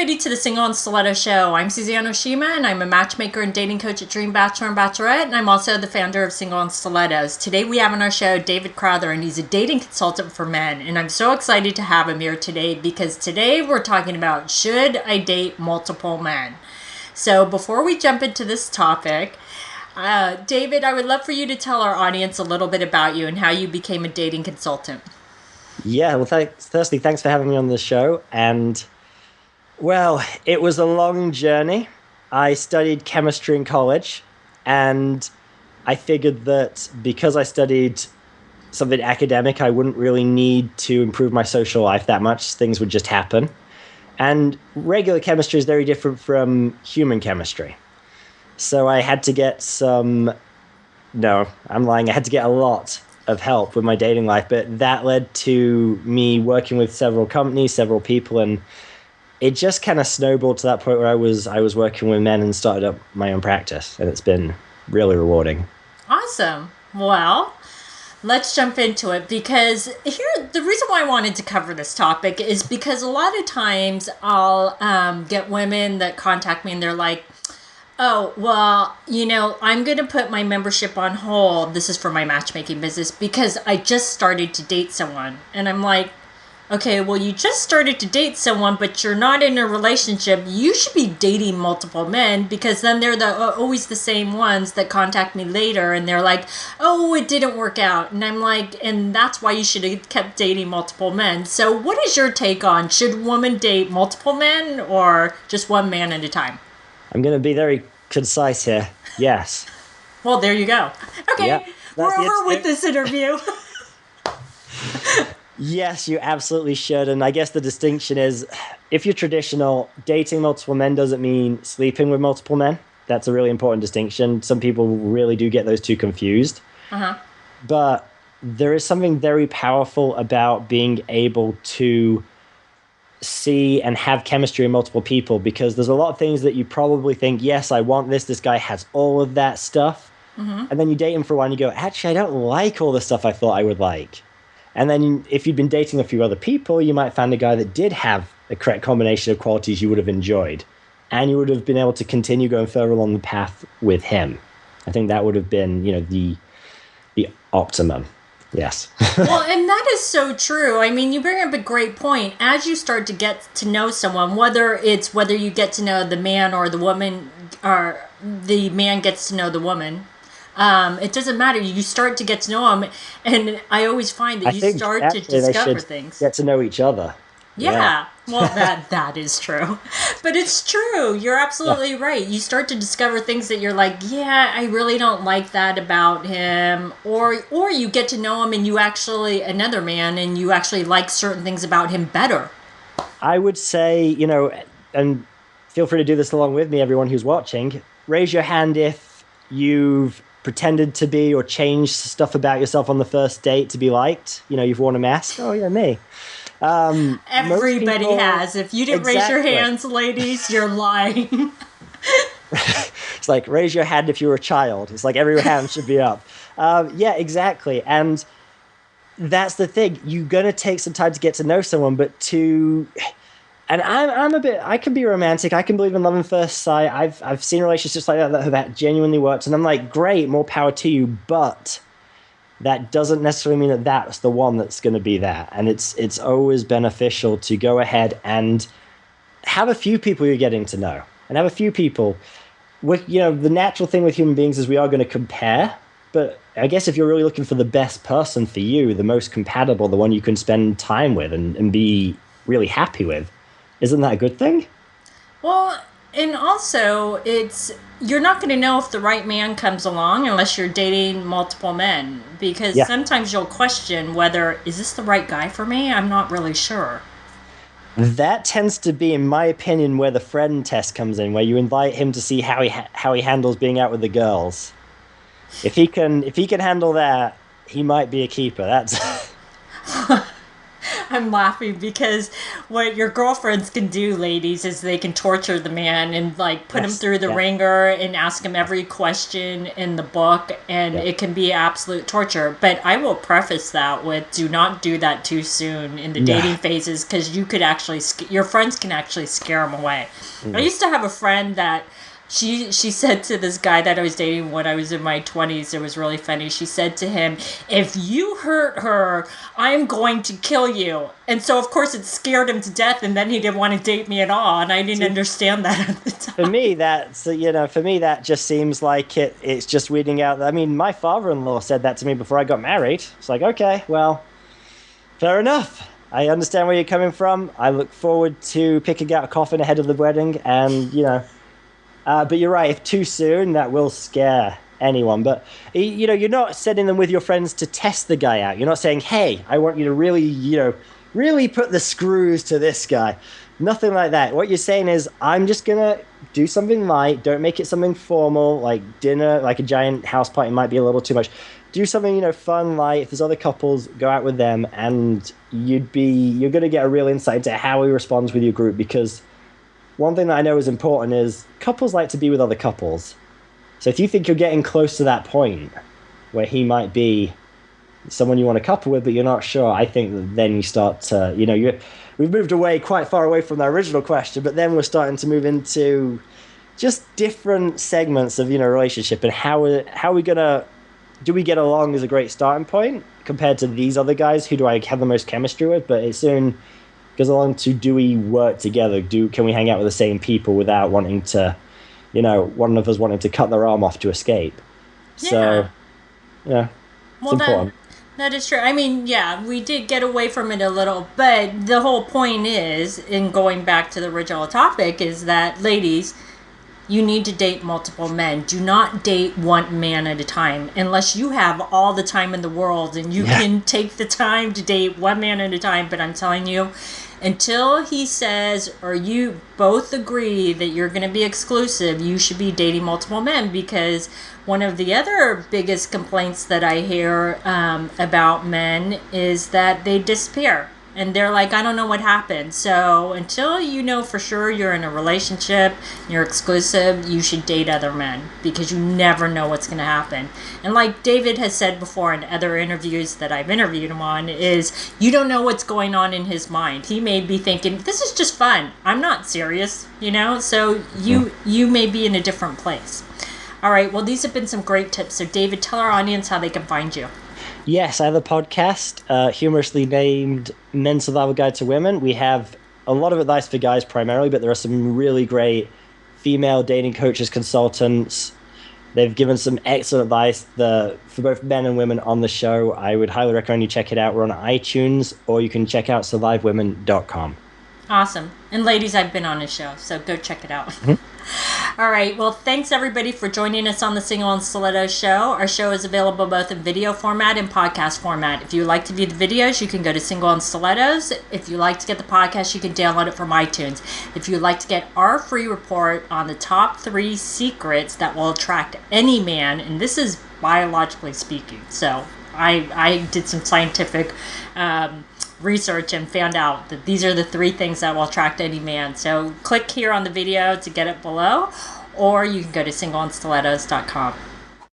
everybody to the Single and Stiletto Show. I'm Suzanne Oshima, and I'm a matchmaker and dating coach at Dream Bachelor and Bachelorette, and I'm also the founder of Single and Stilettos. Today we have on our show David Crowther, and he's a dating consultant for men, and I'm so excited to have him here today because today we're talking about should I date multiple men? So before we jump into this topic, David, I would love for you to tell our audience a little bit about you and how you became a dating consultant. Yeah, well, firstly, thanks for having me on the show. And, well, it was a long journey. I studied chemistry in college, and I figured that because I studied something academic, I wouldn't really need to improve my social life that much. Things would just happen. And regular chemistry is very different from human chemistry. So I had to get I had to get a lot of help with my dating life, but that led to me working with several companies, several people, and it just kind of snowballed to that point where I was working with men and started up my own practice, and it's been really rewarding. Awesome. Well, let's jump into it, because the reason why I wanted to cover this topic is because a lot of times I'll get women that contact me and they're like, oh, well, I'm going to put my membership on hold. This is for my matchmaking business because I just started to date someone. And I'm like, okay, well, you just started to date someone, but you're not in a relationship. You should be dating multiple men because then they're always the same ones that contact me later. And they're like, oh, it didn't work out. And I'm like, and that's why you should have kept dating multiple men. So what is your take on should women date multiple men or just one man at a time? I'm going to be very concise here. Yes. Well, there you go. Okay, yep, we're over with this interview. Yes, you absolutely should. And I guess the distinction is, if you're traditional, dating multiple men doesn't mean sleeping with multiple men. That's a really important distinction. Some people really do get those two confused. Uh-huh. But there is something very powerful about being able to see and have chemistry in multiple people, because there's a lot of things that you probably think, yes, I want this guy has all of that stuff. Mm-hmm. And then you date him for a while and you go, actually, I don't like all the stuff I thought I would like. And then if you'd been dating a few other people, you might find a guy that did have the correct combination of qualities you would have enjoyed. And you would have been able to continue going further along the path with him. I think that would have been, the optimum. Yes. Well, and that is so true. I mean, you bring up a great point. As you start to get to know someone, whether you get to know the man or the woman, or the man gets to know the woman, it doesn't matter. You start to get to know them, and I always find that you start to discover things. Get to know each other. Yeah. Well, that is true. But it's true. You're absolutely right. You start to discover things that you're like, yeah, I really don't like that about him. Or you get to know him and another man, and you actually like certain things about him better. I would say, and feel free to do this along with me, everyone who's watching, raise your hand if you've pretended to be or changed stuff about yourself on the first date to be liked. You've worn a mask. Oh, yeah, me. Everybody has. If you didn't raise your hands, ladies, you're lying. It's like, raise your hand if you were a child. It's like every hand should be up. Yeah, exactly. And that's the thing. You're going to take some time to get to know someone, and I can be romantic. I can believe in love at first sight. I've seen relationships like that have genuinely worked. And I'm like, great, more power to you. But that doesn't necessarily mean that that's the one that's going to be that. And it's always beneficial to go ahead and have a few people you're getting to know. And have a few people. The natural thing with human beings is we are going to compare. But I guess if you're really looking for the best person for you, the most compatible, the one you can spend time with and be really happy with, isn't that a good thing? Well, and also, you're not going to know if the right man comes along unless you're dating multiple men. Because sometimes you'll question whether, is this the right guy for me? I'm not really sure. That tends to be, in my opinion, where the friend test comes in, where you invite him to see how he handles being out with the girls. If he can handle that, he might be a keeper. That's... I'm laughing because what your girlfriends can do, ladies, is they can torture the man and like put him through the yeah. ringer and ask him every question in the book, and Yeah. it can be absolute torture. But I will preface that with, do not do that too soon in the dating phases, because you could actually your friends can actually scare him away. I used to have a friend that she said to this guy that I was dating when I was in my 20s, it was really funny. She said to him, "If you hurt her, I'm going to kill you." And so, of course, it scared him to death, and then he didn't want to date me at all, and I didn't understand that at the time. For me, that just seems like it's just weeding out. I mean, my father-in-law said that to me before I got married. It's like, okay, well, fair enough. I understand where you're coming from. I look forward to picking out a coffin ahead of the wedding, and, but you're right, if too soon, that will scare anyone. But, you're not sending them with your friends to test the guy out. You're not saying, hey, I want you to really put the screws to this guy. Nothing like that. What you're saying is, I'm just going to do something light. Don't make it something formal, like dinner, like a giant house party might be a little too much. Do something, fun, light. If there's other couples, go out with them, and you're going to get a real insight into how he responds with your group, because one thing that I know is important is couples like to be with other couples. So if you think you're getting close to that point where he might be someone you want to couple with, but you're not sure, I think that then you start to, we've moved away quite far away from the original question, but then we're starting to move into just different segments of, relationship, and how are we going to, do we get along as a great starting point compared to these other guys who do I have the most chemistry with? But it soon goes along to, do we work together? Can we hang out with the same people without wanting to, one of us wanting to cut their arm off to escape? Yeah. So, yeah, it's important. That is true. I mean, yeah, we did get away from it a little, but the whole point is, in going back to the original topic, is that, ladies, you need to date multiple men. Do not date one man at a time, unless you have all the time in the world and you can take the time to date one man at a time. But I'm telling you, until he says, or you both agree that you're going to be exclusive, you should be dating multiple men, because one of the other biggest complaints that I hear about men is that they disappear. And they're like, I don't know what happened. So until you know for sure you're in a relationship, you're exclusive, you should date other men, because you never know what's going to happen. And like David has said before in other interviews that I've interviewed him on, is you don't know what's going on in his mind. He may be thinking, this is just fun. I'm not serious, So you may be in a different place. All right. Well, these have been some great tips. So David, tell our audience how they can find you. Yes, I have a podcast, humorously named Men's Survival Guide to Women. We have a lot of advice for guys primarily, but there are some really great female dating coaches, consultants. They've given some excellent advice for both men and women on the show. I would highly recommend you check it out. We're on iTunes, or you can check out survivewomen.com. Awesome. And ladies, I've been on his show, so go check it out. All right. Well, thanks everybody for joining us on the Single and Stilettos show. Our show is available both in video format and podcast format. If you would like to view the videos, you can go to Single and Stilettos. If you like to get the podcast, you can download it from iTunes. If you would like to get our free report on the top 3 secrets that will attract any man, and this is biologically speaking, so I did some scientific research and found out that these are the 3 things that will attract any man. So click here on the video to get it below, or you can go to singleandstilettos.com.